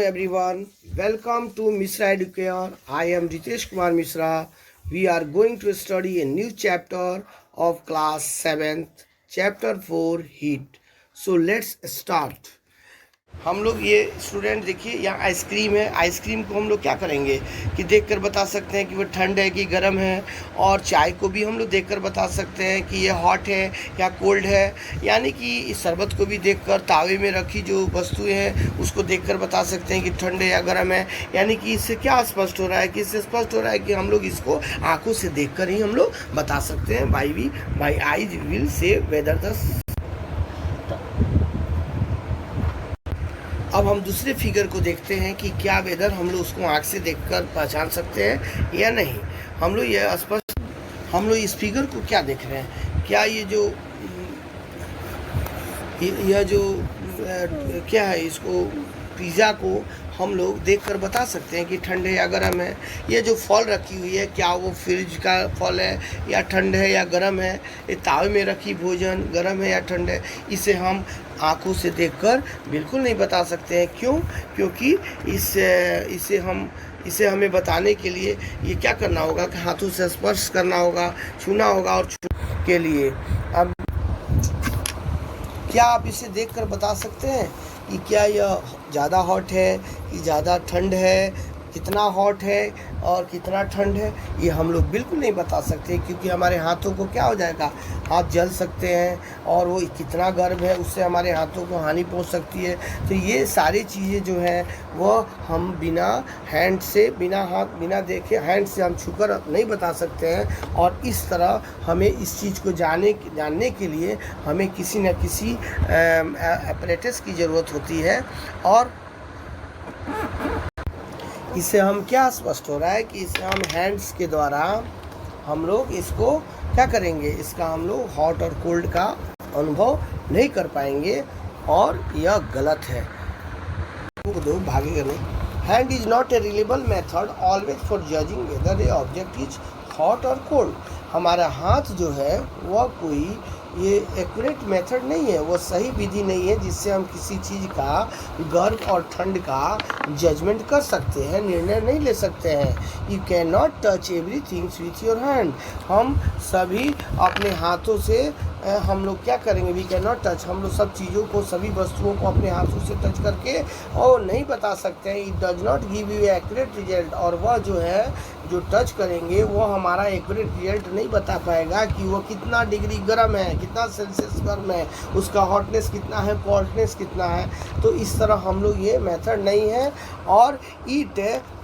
everyone, welcome to Mishra Educare. I am Ritesh Kumar Mishra. We are going to study a new chapter of class 7th, chapter 4 heat. So let's start. हम लोग ये student देखिए यहाँ ice cream है। Ice cream को हम लोग क्या करेंगे कि देखकर बता सकते हैं कि वो ठंड है कि गर्म है, और चाय को भी हम लोग देखकर बता सकते हैं कि ये हॉट है या कोल्ड है। यानी कि इस शरबत को भी देखकर, तावे में रखी जो वस्तुएं हैं उसको देखकर बता सकते हैं कि ठंड है या गर्म है। यानी कि इससे क्या स्पष्ट हो रहा है कि इससे स्पष्ट हो रहा है कि हम लोग इसको आंखों से देखकर ही हम लोग बता सकते हैं। By eyes will say whether the. अब हम दूसरे फिगर को देखते हैं कि क्या वेदर हम लोग उसको आँख से देखकर पहचान सकते हैं या नहीं। हम लोग ये स्पष्ट, हम लोग इस फिगर को क्या देख रहे हैं, क्या ये जो क्या है, इसको पिज़्ज़ा को हम लोग देखकर बता सकते हैं कि ठंड है या गर्म है। ये जो फल रखी हुई है, क्या वो फ्रिज का फल है या ठंड है या गर्म है। ये तावे में रखी भोजन गर्म है या ठंड है, इसे हम आंखों से देखकर बिल्कुल नहीं बता सकते हैं। क्यों? क्योंकि इसे हमें बताने के लिए ये क्या करना होगा कि हाथों से स्पर्श करना होगा, छूना होगा। और के लिए अब क्या आप इसे देखकर बता सकते हैं कि क्या यह ज़्यादा हॉट है कि ज़्यादा ठंड है, कितना हॉट है और कितना ठंड है? ये हम लोग बिल्कुल नहीं बता सकते, क्योंकि हमारे हाथों को क्या हो जाएगा, हाथ जल सकते हैं, और वो कितना गर्म है उससे हमारे हाथों को हानि पहुंच सकती है। तो ये सारी चीज़ें जो हैं वो हम बिना हैंड से, बिना हाथ, बिना देखे हैंड से हम छूकर नहीं बता सकते हैं। और इस तरह हमें इस चीज़ को जानने के लिए हमें किसी न किसी apparatus की ज़रूरत होती है। और इससे हम क्या स्पष्ट हो रहा है कि इसे हम हैंड्स के द्वारा हम लोग इसको क्या करेंगे, इसका हम लोग हॉट और कोल्ड का अनुभव नहीं कर पाएंगे, और यह गलत है। दो भागेगा नहीं। Hand is not a reliable method always for judging whether a object is hot और कोल्ड। हमारा हाथ जो है वह कोई ये एक्यूरेट मेथड नहीं है, वो सही विधि नहीं है जिससे हम किसी चीज़ का गर्म और ठंड का जजमेंट कर सकते हैं, निर्णय नहीं ले सकते हैं। You can not touch everything with your hand. हम सभी अपने हाथों से हम लोग क्या करेंगे, वी कैन नॉट टच, हम लोग सब चीज़ों को, सभी वस्तुओं को अपने हाथों से टच करके और नहीं बता सकते हैं। It does not give you accurate result. और वह जो है, जो टच करेंगे वो हमारा एक्यूरेट रिजल्ट नहीं बता पाएगा कि वो कितना डिग्री गर्म है, कितना सेल्सियस गर्म है, उसका हॉटनेस कितना है, कोल्डनेस कितना है। तो इस तरह हम लोग, ये मेथड नहीं है, और इट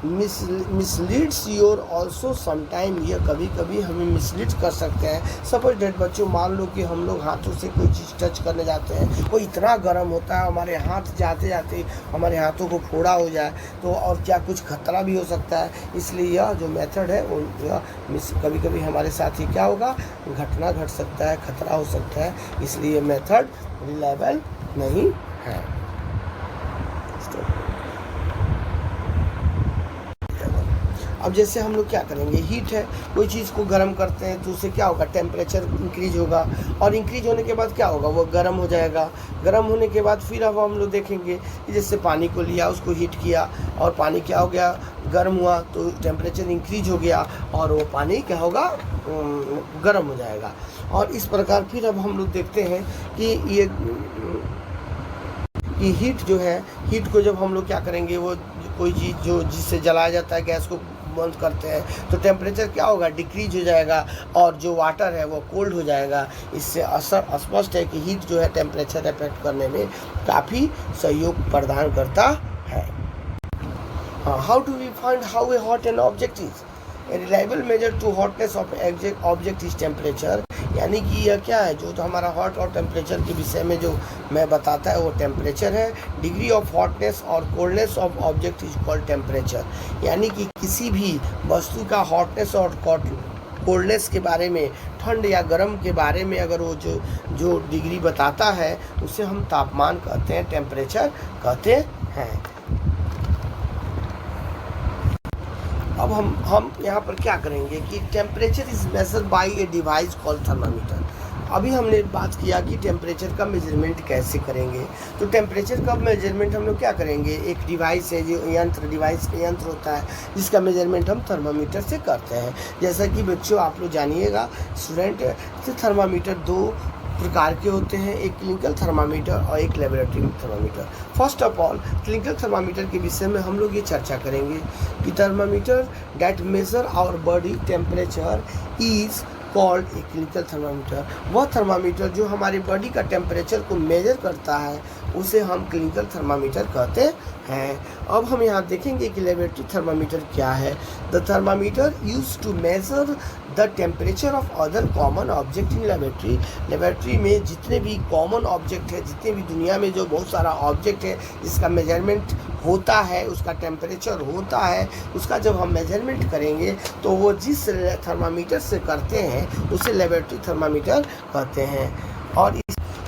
मिसलीड्स योर ऑल्सो समटाइम। यह कभी कभी हमें मिसलीड कर सकते हैं। सपोज डेट बच्चों, मान लो कि हम लोग हाथों से कोई चीज़ टच करने जाते हैं, वो इतना गर्म होता है, हमारे हाथ जाते जाते हमारे हाथों को फोड़ा हो जाए तो, और क्या कुछ खतरा भी हो सकता है। इसलिए यह जो मेथड है वो कभी कभी हमारे साथ ही क्या होगा, घटना घट सकता है, खतरा हो सकता है। इसलिए मेथड रिलायबल नहीं है। अब जैसे हम लोग क्या करेंगे, हीट है, कोई चीज़ को गर्म करते हैं तो उससे क्या होगा, टेम्परेचर इंक्रीज होगा, और इंक्रीज होने के बाद क्या होगा, वो गर्म हो जाएगा। गर्म होने के बाद फिर अब हम लोग देखेंगे कि जैसे पानी को लिया, उसको हीट किया, और पानी क्या हो गया, गर्म हुआ, तो टेम्परेचर इंक्रीज हो गया, और वो पानी क्या होगा, गर्म हो जाएगा। और इस प्रकार फिर अब हम लोग देखते हैं कि हीट जो है, हीट को जब हम लोग क्या करेंगे, वो कोई चीज़ जो जिससे जलाया जाता है, गैस को बंद करते हैं, तो टेम्परेचर क्या होगा, डिक्रीज हो जाएगा, और जो वाटर है वो कोल्ड हो जाएगा। इससे असर स्पष्ट है कि हीट जो है टेम्परेचर इफेक्ट करने में काफ़ी सहयोग प्रदान करता है। How do we find how a hot an object is? A reliable measure to hotness of object is temperature. यानी कि यह क्या है, जो हमारा हॉट और टेम्परेचर के विषय में जो मैं बताता है वो टेम्परेचर है। डिग्री ऑफ हॉटनेस और coldness of object is called temperature. यानी कि किसी भी वस्तु का हॉटनेस और कोल्डनेस के बारे में, ठंड या गर्म के बारे में अगर वो जो डिग्री बताता है, उसे हम तापमान कहते हैं, टेम्परेचर कहते हैं। अब हम यहाँ पर क्या करेंगे कि temperature is measured by a device called thermometer. अभी हमने बात किया कि टेम्परेचर का मेजरमेंट कैसे करेंगे। तो टेम्परेचर का मेजरमेंट हम लोग क्या करेंगे, एक डिवाइस है जो डिवाइस का यंत्र होता है जिसका मेजरमेंट हम थर्मामीटर से करते हैं। जैसा कि बच्चों आप लोग जानिएगा स्टूडेंट, तो थर्मामीटर दो प्रकार के होते हैं, एक क्लिनिकल थर्मामीटर और एक laboratory thermometer. First of all clinical thermometer के विषय में हम लोग ये चर्चा करेंगे कि thermometer that measure our body temperature is called a clinical thermometer. वह थर्मामीटर जो हमारी बॉडी का टेम्परेचर को मेजर करता है उसे हम क्लिनिकल थर्मामीटर कहते हैं। अब हम यहाँ देखेंगे कि लेबोरेटरी थर्मामीटर क्या है। The thermometer use to measure the temperature of other common object in laboratory. Laboratory में जितने भी कॉमन ऑब्जेक्ट है, जितने भी दुनिया में जो बहुत सारा ऑब्जेक्ट है जिसका मेजरमेंट होता है, उसका टेम्परेचर होता है, उसका जब हम मेजरमेंट करेंगे तो वो जिस थर्मामीटर से करते हैं उसे लेबोरेटरी थर्मामीटर कहते हैं। और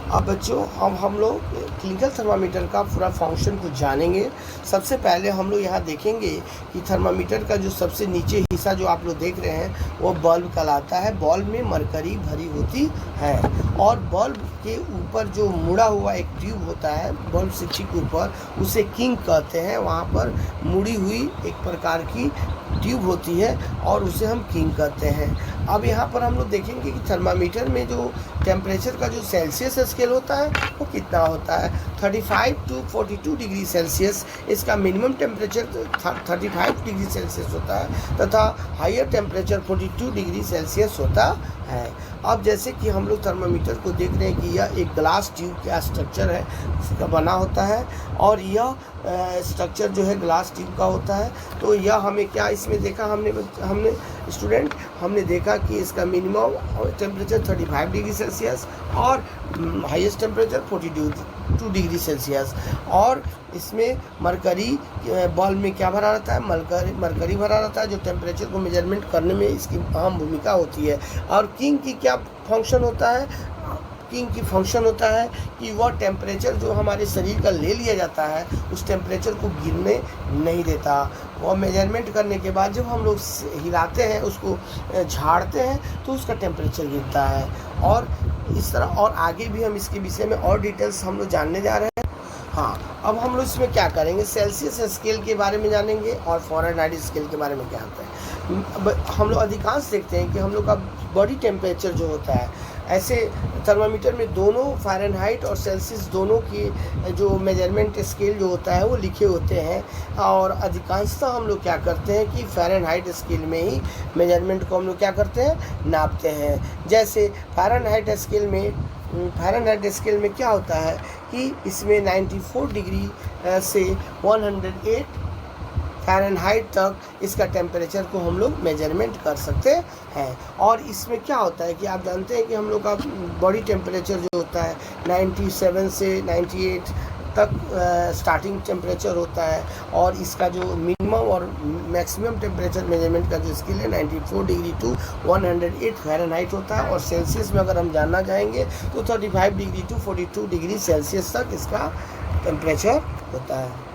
अब बच्चों हम लोग क्लिनिकल थर्मामीटर का पूरा फंक्शन को जानेंगे। सबसे पहले हम लोग यहाँ देखेंगे कि थर्मामीटर का जो सबसे नीचे हिस्सा जो आप लोग देख रहे हैं वो बल्ब कहलाता है। बल्ब में मरकरी भरी होती है और बल्ब के ऊपर जो मुड़ा हुआ एक ट्यूब होता है बल्ब से ठीक ऊपर, उसे किंग कहते हैं। वहाँ पर मुड़ी हुई एक प्रकार की ट्यूब होती है और उसे हम किंग कहते हैं। अब यहाँ पर हम लोग देखेंगे कि थर्मामीटर में जो टेम्परेचर का जो सेल्सियस स्केल होता है वो कितना होता है, 35 टू 42 डिग्री सेल्सियस। इसका मिनिमम टेम्परेचर 35 डिग्री सेल्सियस होता है तथा हायर टेम्परेचर 42 डिग्री सेल्सियस होता है। अब जैसे कि हम लोग थर्मामीटर को देख रहे हैं कि यह एक ग्लास ट्यूब का स्ट्रक्चर है, इसका बना होता है और यह स्ट्रक्चर जो है ग्लास ट्यूब का होता है। तो यह हमें क्या इसमें देखा हमने स्टूडेंट, हमने देखा कि इसका मिनिमम टेम्परेचर 35 डिग्री सेल्सियस और हाईएस्ट टेम्परेचर 42 डिग्री सेल्सियस। और इसमें मरकरी बल्ब में क्या भरा रहता है, मरकरी भरा रहता है जो टेम्परेचर को मेजरमेंट करने में इसकी अहम भूमिका होती है। और किंग की क्या फंक्शन होता है, किंग की फंक्शन होता है कि वह टेम्परेचर जो हमारे शरीर का ले लिया जाता है उस टेम्परेचर को गिरने नहीं देता। वह मेजरमेंट करने के बाद जब हम लोग हिलाते हैं, उसको झाड़ते हैं तो उसका टेम्परेचर गिरता है। और इस तरह और आगे भी हम इसके विषय में और डिटेल्स हम लोग जानने जा रहे हैं। हाँ, अब हम लोग इसमें क्या करेंगे, सेल्सियस स्केल के बारे में जानेंगे और फ़ारेनहाइट स्केल के बारे में क्या होता है। हम लोग अधिकांश देखते हैं कि हम लोग का बॉडी टेम्परेचर जो होता है, ऐसे थर्मामीटर में दोनों फ़ारेनहाइट और सेल्सियस दोनों की जो मेजरमेंट स्केल जो होता है वो लिखे होते हैं। और अधिकांशतः हम लोग क्या करते हैं कि फ़ारेनहाइट स्केल में ही मेजरमेंट को हम लोग क्या करते हैं, नापते हैं। जैसे फ़ारेनहाइट स्केल में क्या होता है कि इसमें 94 डिग्री से 108 फ़ारेनहाइट तक इसका टेम्परेचर को हम लोग मेजरमेंट कर सकते हैं। और इसमें क्या होता है कि आप जानते हैं कि हम लोग का बॉडी टेम्परेचर जो होता है 97 से 98 तक स्टार्टिंग टेम्परेचर होता है और इसका जो मिनिमम और मैक्सिमम टेम्परेचर मेजरमेंट का जो स्केल है 94 डिग्री टू 108 फ़ारेनहाइट होता है। और सेल्सियस में अगर हम जानना चाहेंगे तो 35 डिग्री टू 42 डिग्री सेल्सियस तक इसका टेम्परेचर होता है।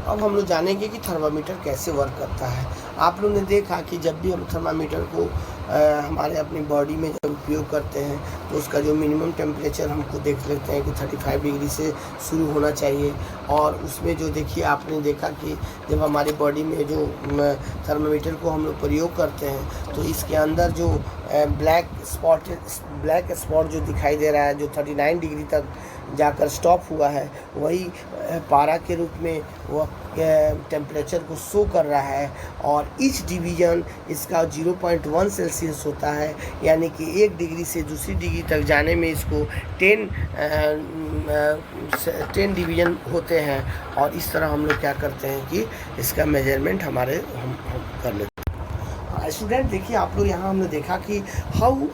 अब हम लोग जानेंगे कि थर्मामीटर कैसे वर्क करता है। आप लोग ने देखा कि जब भी हम थर्मामीटर को हमारे अपनी बॉडी में जब उपयोग करते हैं तो उसका जो मिनिमम टेम्परेचर हमको देख लेते हैं कि 35 डिग्री से शुरू होना चाहिए। और उसमें जो देखिए आपने देखा कि जब हमारी बॉडी में जो थर्मामीटर को हम लोग प्रयोग करते हैं तो इसके अंदर जो ब्लैक स्पॉट जो दिखाई दे रहा है, जो 39 डिग्री तक जाकर स्टॉप हुआ है, वही पारा के रूप में वह टेम्परेचर को शो कर रहा है। और ईच डिवीज़न इसका 0.1 सेल्सियस होता है, यानी कि 1 डिग्री से दूसरी डिग्री तक जाने में इसको 10 डिवीज़न होते हैं। और इस तरह हम लोग क्या करते हैं कि इसका मेजरमेंट हम कर लेते हैं। स्टूडेंट देखिए आप लोग यहाँ हमने देखा कि हाउ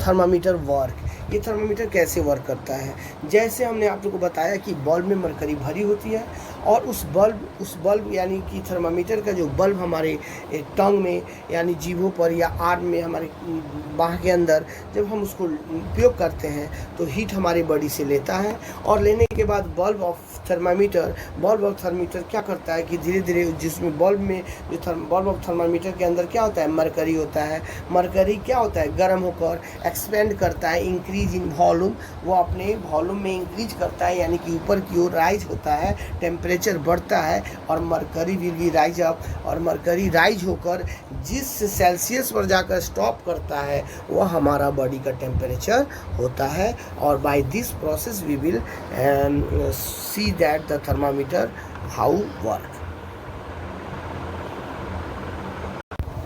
थर्मामीटर वर्क, ये थर्मामीटर कैसे वर्क करता है। जैसे हमने आप लोग को बताया कि बल्ब में मरकरी भरी होती है और उस बल्ब यानी कि थर्मामीटर का जो बल्ब हमारे टंग में यानी जीभों पर या आर्म में हमारे बाह के अंदर जब हम उसको उपयोग करते हैं तो हीट हमारी बॉडी से लेता है और लेने के बाद bulb of thermometer, bulb of thermometer क्या करता है कि धीरे धीरे जिसमें बल्ब में जो बल्ब ऑफ थर्मामीटर के अंदर क्या होता है, मरकरी होता है। मरकरी क्या होता है, गर्म होकर एक्सपेंड करता है, इंक्रीज इन वॉल्यूम, वो अपने वॉल्यूम में इंक्रीज करता है, यानी कि ऊपर की ओर राइज होता है, टेम्परेचर बढ़ता है और mercury will be rise up, और मरकरी राइज होकर जिस सेल्सियस पर जाकर स्टॉप करता है वह हमारा बॉडी का टेम्परेचर होता है। और by this process we will see that the thermometer how work.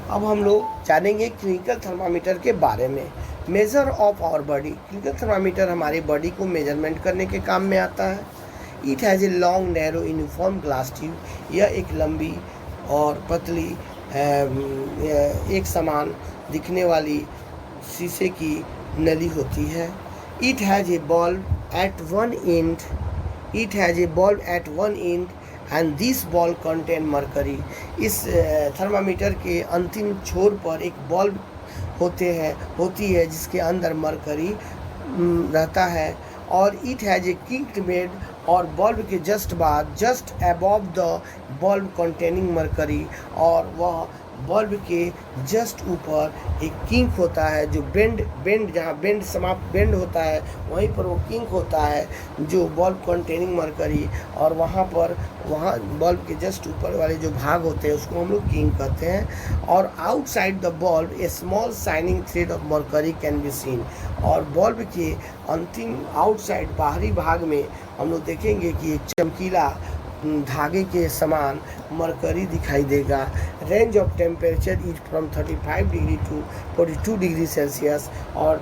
अब हम लोग जानेंगे क्लिनिकल थर्मामीटर के बारे में। Measure of our body, clinical thermometer हमारी बॉडी को मेजरमेंट करने के काम में आता है। It has a long narrow uniform glass tube, यह एक लंबी और पतली एक समान दिखने वाली शीशे की नली होती है। It has a bulb at one end, it has a bulb at one end and this ball contain mercury. इस थर्मामीटर के अंतिम छोर पर एक बल्ब होती है जिसके अंदर मरकरी रहता है। और इट हैज़ ए किंक्ड मेड, और बल्ब के just above the bulb containing mercury, और वह बल्ब के जस्ट ऊपर एक किंक होता है जो बेंड जहाँ बेंड समाप्त बेंड होता है वहीं पर वो किंक होता है जो बल्ब कंटेनिंग मरकरी, और वहाँ बल्ब के जस्ट ऊपर वाले जो भाग होते हैं उसको हम लोग किंक कहते हैं। और outside the bulb A small shining thread of mercury can be seen, और बल्ब के अंतिम आउटसाइड बाहरी भाग में हम लोग देखेंगे कि एक चमकीला धागे के समान मरकरी दिखाई देगा। Range of temperature is from 35 degree to 42 degree Celsius, और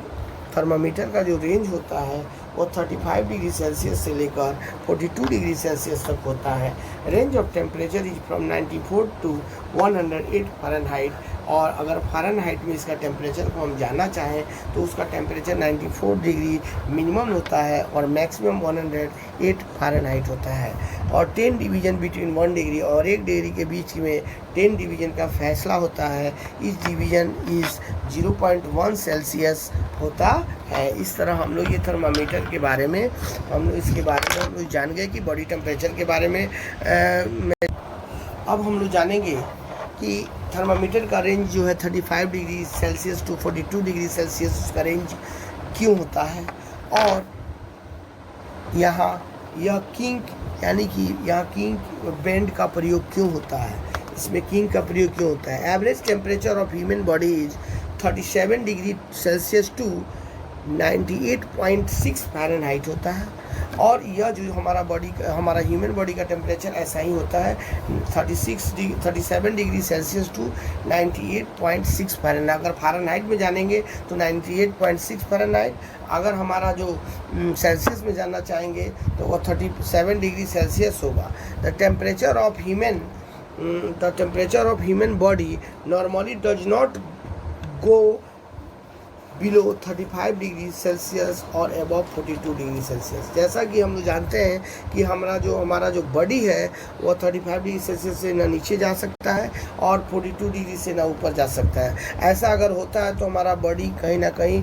थर्मामीटर का जो रेंज होता है वो 35 डिग्री सेल्सियस से लेकर 42 डिग्री सेल्सियस तक होता है। Range of temperature is from 94 to 108 Fahrenheit, और अगर फ़ारेनहाइट में इसका टेम्परेचर को हम जानना चाहें तो उसका टेम्परेचर 94 डिग्री मिनिमम होता है और मैक्सिमम 108 फ़ारेनहाइट होता है। और 10 डिवीज़न बिटवीन 1 डिग्री, और 1 डिग्री के बीच में 10 डिवीज़न का फैसला होता है। इस डिवीज़न इज़ 0.1 सेल्सियस होता है। इस तरह हम लोग ये थर्मामीटर के बारे में हम लोग जान गए कि बॉडी टेम्परेचर के बारे में। अब हम लोग जानेंगे कि थर्मामीटर का रेंज जो है 35 degree Celsius to 42 degree Celsius उसका रेंज क्यों होता है, और यहाँ यह किंक यानी कि यहाँ किंक बेंड का प्रयोग क्यों होता है, इसमें किंक का प्रयोग क्यों होता है। Average temperature of human body is 37 degree Celsius to 98.6 Fahrenheit होता है, और यह जो हमारा ह्यूमन बॉडी का टेम्परेचर ऐसा ही होता है 37 डिग्री सेल्सियस टू 98.6 फ़ारेनहाइट। अगर फ़ारेनहाइट में जानेंगे तो 98.6 फ़ारेनहाइट, अगर हमारा जो सेल्सियस में जानना चाहेंगे तो वह 37 डिग्री सेल्सियस होगा। The temperature of human body normally does not go below 35 degree Celsius और अबव 42 डिग्री सेल्सियस। जैसा कि हम लोग जानते हैं कि हमारा जो बॉडी है वह 35 डिग्री सेल्सियस से ना नीचे जा सकता है और 42 डिग्री से ना ऊपर जा सकता है। ऐसा अगर होता है तो हमारा बॉडी कहीं ना कहीं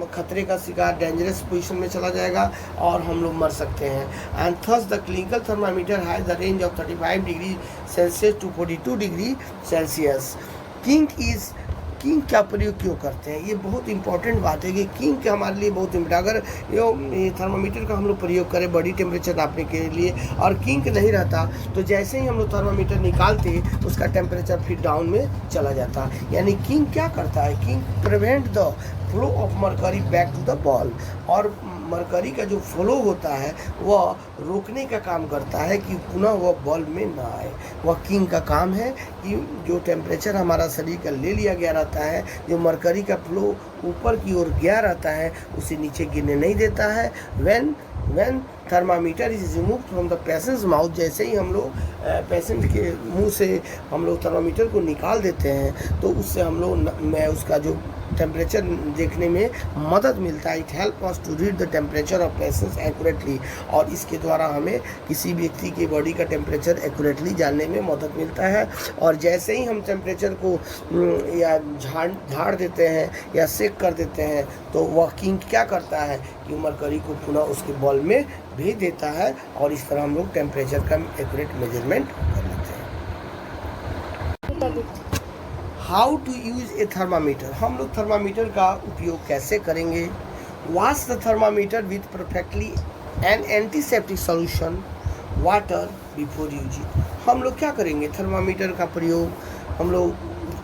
खतरे का शिकार, डेंजरस पोजीशन में चला जाएगा और हम लोग मर सकते हैं। And thus the clinical thermometer has the range of 35 degree Celsius to 42 degree Celsius. Kink का प्रयोग क्यों करते हैं, ये बहुत इंपॉर्टेंट बात है कि किंक हमारे लिए बहुत इम्पोर्टेंट। अगर ये थर्मामीटर का हम लोग प्रयोग करें बॉडी टेम्परेचर नापने के लिए और किंक नहीं रहता तो जैसे ही हम लोग थर्मामीटर निकालते उसका टेम्परेचर फिर डाउन में चला जाता। यानी किंक क्या करता है, kink prevent the flow of mercury back to the ball, और मरकरी का जो फ्लो होता है वह रोकने का काम करता है कि पुनः वह बॉल में ना आए। वह किंग का काम है कि जो टेम्परेचर हमारा शरीर का ले लिया गया रहता है, जो मरकरी का फ्लो ऊपर की ओर गया रहता है उसे नीचे गिरने नहीं देता है। When thermometer is remove from the patients mouth, जैसे ही हम लोग पेशेंट के मुंह से हम लोग थर्मामीटर को निकाल देते हैं तो उससे हम लोग उसका जो टेम्परेचर देखने में मदद मिलता है। It help us to read the temperature of patients accurately, और इसके द्वारा हमें किसी व्यक्ति के बॉडी का टेम्परेचर एक्यूरेटली जानने में मदद मिलता है। और जैसे ही हम टेम्परेचर को या झाड़ देते हैं या सेक कर देते हैं तो वह किंक क्या करता है कि मरकरी को पुनः उसके बॉल में भेज देता है और इस तरह हम लोग टेम्परेचर का एक्यूरेट मेजरमेंट कर लेते हैं। How to use a thermometer, हम लोग थर्मामीटर का उपयोग कैसे करेंगे। Wash the thermometer with perfectly an antiseptic solution water before using. हम लोग क्या करेंगे, थर्मामीटर का प्रयोग हम लोग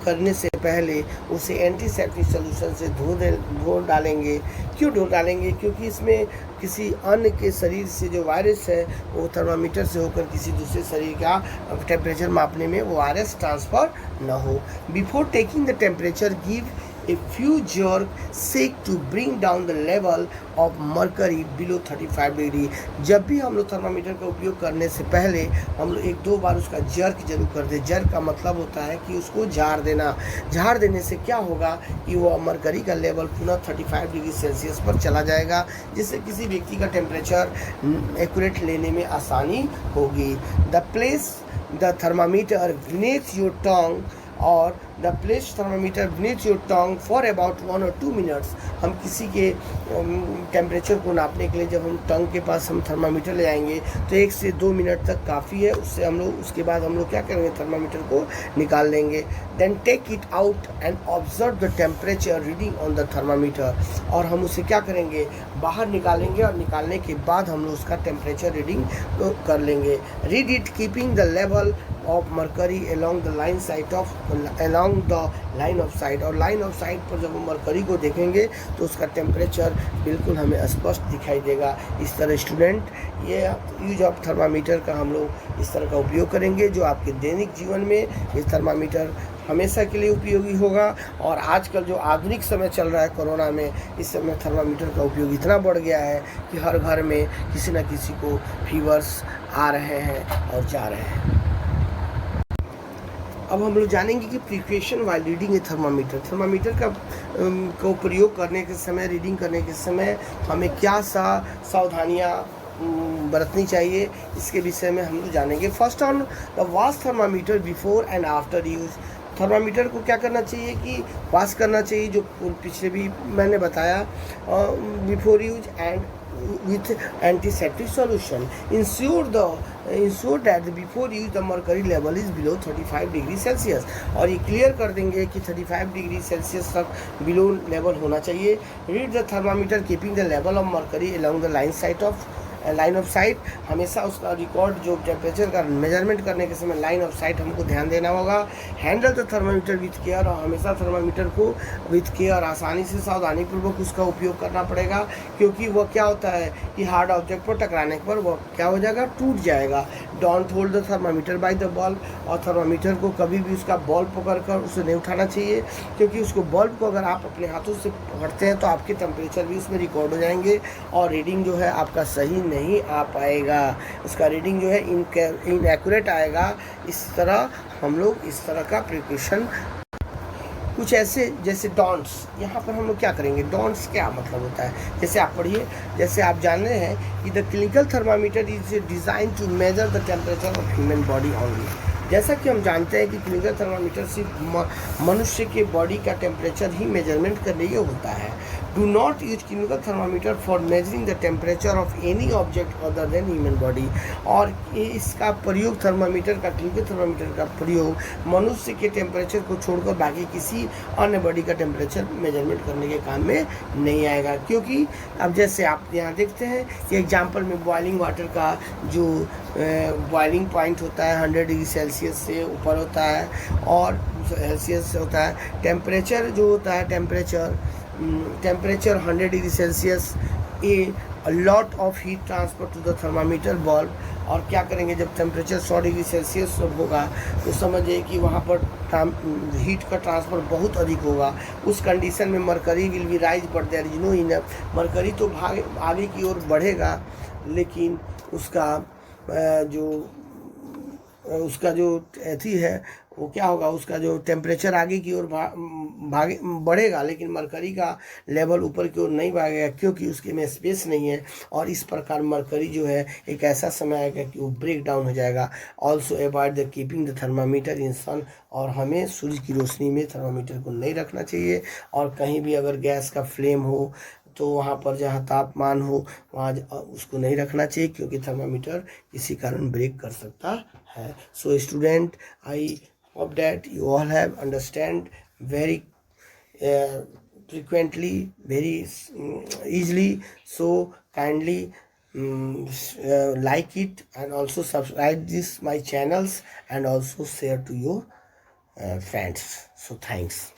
करने से पहले उसे एंटीसेप्टिक सॉल्यूशन से धो डालेंगे। क्यों धो डालेंगे, क्योंकि इसमें किसी अन्य के शरीर से जो वायरस है वो थर्मामीटर से होकर किसी दूसरे शरीर का टेम्परेचर मापने में वो वायरस ट्रांसफ़र न हो। Before taking the temperature give a few jerk shake to bring down the level of mercury below 35 degree. जब भी हम लोग थर्मामीटर का उपयोग करने से पहले हम लोग 1-2 बार उसका जर्क जरूर कर दें। जर्क का मतलब होता है कि उसको झाड़ देना। झाड़ देने से क्या होगा कि वो मरकरी का लेवल पुनः 35 डिग्री सेल्सियस पर चला जाएगा, जिससे किसी व्यक्ति का टेम्परेचर एक्यूरेट लेने में आसानी होगी। The place the thermometer beneath your tongue और the place thermometer beneath your tongue for about 1 or 2 minutes। हम किसी के टेम्परेचर को नापने के लिए जब हम टंग के पास हम थर्मामीटर ले आएंगे तो 1 से 2 मिनट तक काफ़ी है। उससे हम लोग उसके बाद हम लोग क्या करेंगे, थर्मामीटर को निकाल लेंगे। Then take it out and observe the temperature reading on the thermometer. और हम उसे क्या करेंगे, बाहर निकालेंगे और निकालने के बाद हम लोग उसका टेम्परेचर रीडिंग कर लेंगे। Read it keeping the level of mercury along the line side of along the line of sight। और लाइन ऑफ साइट पर जब हम मरकरी को देखेंगे तो उसका टेम्परेचर बिल्कुल हमें स्पष्ट दिखाई देगा। इस तरह स्टूडेंट ये यूज ऑफ थर्मामीटर का हम लोग इस तरह का उपयोग करेंगे, जो आपके दैनिक जीवन में ये थर्मामीटर हमेशा के लिए उपयोगी होगा। और आजकल जो आधुनिक समय चल रहा है कोरोना में, इस समय थर्मामीटर का उपयोग इतना बढ़ गया है कि हर घर में किसी न किसी को फीवर्स आ रहे हैं और जा रहे हैं। अब हम लोग जानेंगे कि प्रिकॉशन वाइल रीडिंग ए थर्मामीटर। थर्मामीटर का को प्रयोग करने के समय, रीडिंग करने के समय हमें क्या सावधानियाँ बरतनी चाहिए, इसके विषय में हम लोग जानेंगे। First on the wash thermometer before and after use. Thermometer को क्या करना चाहिए कि वॉश करना चाहिए, जो पिछले भी मैंने बताया, before use and with antiseptic solution। ensure that before use the mercury level is below 35 degree Celsius. और ये क्लियर कर देंगे कि 35 डिग्री सेल्सियस तक बिलो लेवल होना चाहिए। Read the thermometer keeping the level of mercury along the line of site. हमेशा उसका रिकॉर्ड जो टेम्परेचर का मेजरमेंट करने के समय लाइन ऑफ साइट हमको ध्यान देना होगा। Handle the thermometer with care. और हमेशा थर्मामीटर को विथ केयर, आसानी से सावधानीपूर्वक उसका उपयोग करना पड़ेगा, क्योंकि वह क्या होता है कि हार्ड ऑब्जेक्ट पर टकराने पर वह क्या हो जाएगा, टूट जाएगा। Don't hold the thermometer by the bulb. और थर्मामीटर को कभी भी उसका बल्ब पकड़कर उसे नहीं उठाना चाहिए, क्योंकि उसको बल्ब को अगर आप अपने हाथों से पकड़ते हैं तो आपके टेम्परेचर भी उसमें रिकॉर्ड हो जाएंगे और रीडिंग जो है आपका सही नहीं आ पाएगा, उसका रीडिंग जो है इनएक्यूरेट आएगा। इस तरह हम लोग इस तरह का प्रिकॉशन कुछ ऐसे जैसे डॉन्ट्स, यहाँ पर हम लोग क्या करेंगे, डॉन्ट्स क्या मतलब होता है, जैसे आप पढ़िए। जैसे आप जान रहे हैं कि the clinical thermometer is design to measure the temperature of human body only. जैसा कि हम जानते हैं कि क्लिनिकल थर्मामीटर सिर्फ मनुष्य के बॉडी का टेम्परेचर ही मेजरमेंट करने के होता है। Do not use clinical thermometer for measuring the temperature of any object other than human body. और इसका प्रयोग, थर्मामीटर का, क्लिनिकल थर्मामीटर का प्रयोग मनुष्य के टेम्परेचर को छोड़कर बाकी किसी अन्य बॉडी का टेम्परेचर मेजरमेंट करने के काम में नहीं आएगा। क्योंकि अब जैसे आप यहाँ देखते हैं कि एग्जाम्पल में बॉइलिंग वाटर का जो बॉइलिंग पॉइंट होता है 100 डिग्री सेल्सियस से ऊपर होता है, और सेल्सियस से होता है। टेम्परेचर जो होता है, temperature 100 degree Celsius, a lot of heat transfer to the thermometer bulb. और क्या करेंगे, जब टेम्परेचर 100 डिग्री सेल्सियस होगा तो समझिए कि वहाँ पर हीट का ट्रांसफ़र बहुत अधिक होगा। उस कंडीशन में mercury will be rise but there is no enough. Mercury तो आगे की ओर बढ़ेगा, लेकिन उसका जो एथी है वो क्या होगा, उसका जो टेम्परेचर आगे की ओर बढ़ेगा, लेकिन मरकरी का लेवल ऊपर की ओर नहीं भागेगा, क्योंकि उसके में स्पेस नहीं है। और इस प्रकार मरकरी जो है एक ऐसा समय आएगा कि वो ब्रेक डाउन हो जाएगा। Also avoid the keeping the thermometer in sun. और हमें सूरज की रोशनी में थर्मामीटर को नहीं रखना चाहिए। और कहीं भी अगर गैस का फ्लेम हो तो वहाँ पर जहाँ तापमान हो वहाँ उसको नहीं रखना चाहिए, क्योंकि थर्मामीटर किसी कारण ब्रेक कर सकता है। So student, I hope that you all have understand very frequently, very easily. So kindly like it, and also subscribe this my channels, and also share to your friends. So thanks.